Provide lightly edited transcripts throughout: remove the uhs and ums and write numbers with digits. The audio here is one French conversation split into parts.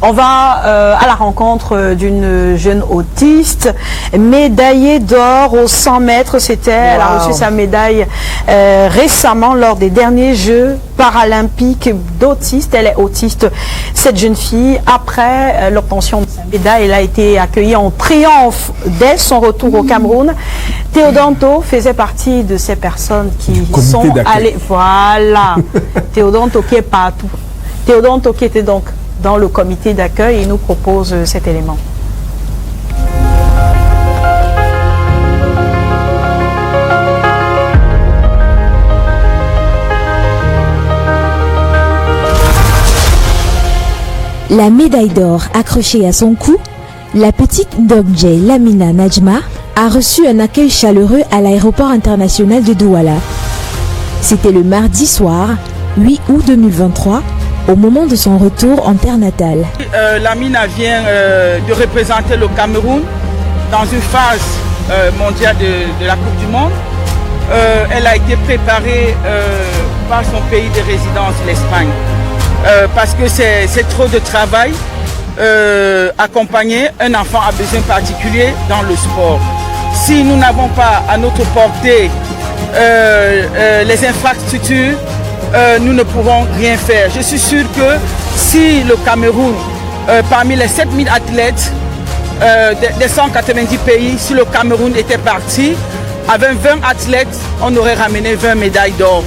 On va à la rencontre d'une jeune autiste médaillée d'or aux 100 mètres. C'était, elle a reçu sa médaille récemment lors des derniers Jeux paralympiques d'autistes. Elle est autiste, cette jeune fille. Après l'obtention de sa médaille, elle a été accueillie en triomphe dès son retour au Cameroun. Théodonto faisait partie de ces personnes qui sont allées... Voilà. Théodonto qui est partout. Théodonto qui était donc dans le comité d'accueil, il nous propose cet élément. La médaille d'or accrochée à son cou, la petite Ndogje Lamina Najma a reçu un accueil chaleureux à l'aéroport international de Douala. C'était le mardi soir, 8 août 2023, au moment de son retour en terre natale. Lamina vient de représenter le Cameroun dans une phase mondiale de la Coupe du Monde. Elle a été préparée par son pays de résidence, l'Espagne, parce que c'est trop de travail. Accompagner un enfant à besoin particulier dans le sport. Si nous n'avons pas à notre portée les infrastructures, nous ne pourrons rien faire. Je suis sûr que si le Cameroun, parmi les 7000 athlètes des 190 pays, si le Cameroun était parti, avec 20 athlètes, on aurait ramené 20 médailles d'or.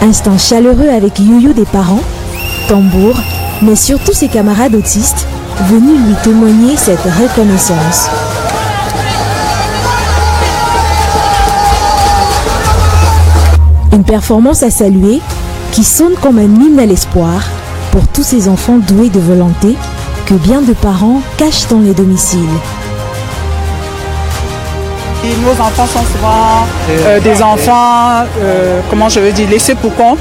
Instant chaleureux avec Youyou des parents, tambour, mais surtout ses camarades autistes, venus lui témoigner cette reconnaissance. Une performance à saluer qui sonne comme un hymne à l'espoir pour tous ces enfants doués de volonté que bien de parents cachent dans les domiciles. Et nos enfants sont souvent des enfants, comment je veux dire, laissés pour compte.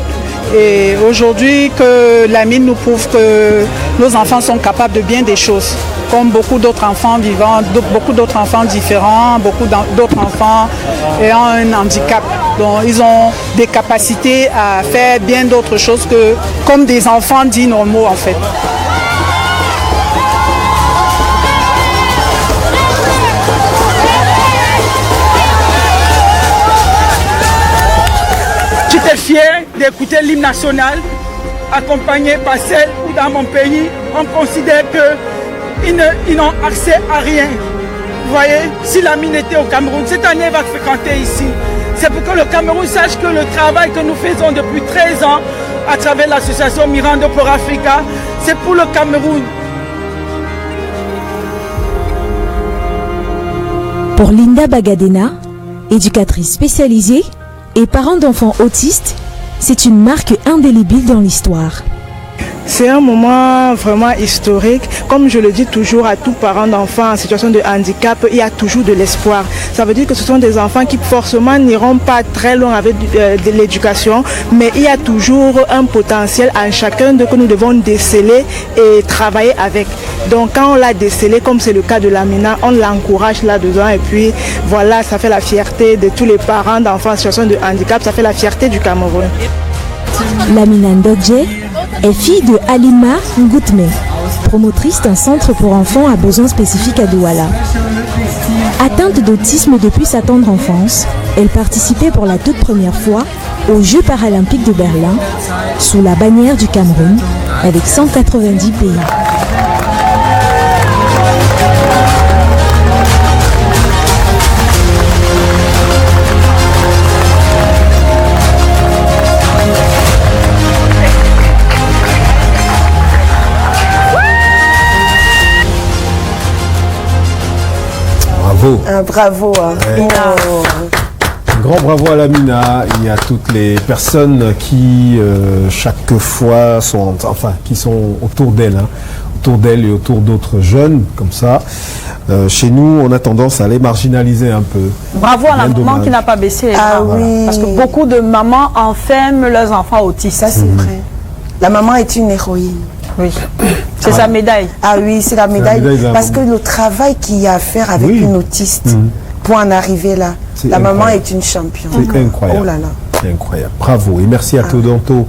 Et aujourd'hui, que Lamine nous prouve que nos enfants sont capables de bien des choses, comme beaucoup d'autres enfants vivants, beaucoup d'autres enfants différents, beaucoup d'autres enfants ayant un handicap. Donc, ils ont des capacités à faire bien d'autres choses que comme des enfants dits normaux en fait. J'étais fier d'écouter l'hymne national accompagné par celle où dans mon pays on considère qu'ils n'ont accès à rien. Vous voyez, si Lamine était au Cameroun, cette année elle va fréquenter ici. C'est pour que le Cameroun sache que le travail que nous faisons depuis 13 ans à travers l'association Mirando pour Africa, c'est pour le Cameroun. Pour Linda Bagadena, éducatrice spécialisée et parent d'enfants autistes, c'est une marque indélébile dans l'histoire. C'est un moment vraiment historique. Comme je le dis toujours à tout parent d'enfants en situation de handicap, il y a toujours de l'espoir. Ça veut dire que ce sont des enfants qui forcément n'iront pas très loin avec de l'éducation, mais il y a toujours un potentiel en chacun d'eux que nous devons déceler et travailler avec. Donc quand on l'a décelé, comme c'est le cas de Lamina, on l'encourage là-dedans et puis voilà, ça fait la fierté de tous les parents d'enfants en situation de handicap, ça fait la fierté du Cameroun. Lamina Ndogje est fille de Halima Ngoutme, promotrice d'un centre pour enfants à besoins spécifiques à Douala. Atteinte d'autisme depuis sa tendre enfance, elle participait pour la toute première fois aux Jeux paralympiques de Berlin, sous la bannière du Cameroun, avec 190 pays. Bravo. Ouais. Un grand bravo à Lamina et à toutes les personnes qui chaque fois sont, qui sont autour d'elle, autour d'elle et autour d'autres jeunes comme ça. Chez nous, on a tendance à les marginaliser un peu. Bravo à la maman qui n'a pas baissé les bras. Oui. Parce que beaucoup de mamans enferment leurs enfants autistes. Ça, c'est vrai. La maman est une héroïne. Oui. C'est sa médaille. Ah oui, c'est la médaille. Parce que le travail qu'il y a à faire avec une autiste pour en arriver là, La maman est une championne. C'est incroyable. Oh là là. C'est incroyable. Bravo et merci à Théodanto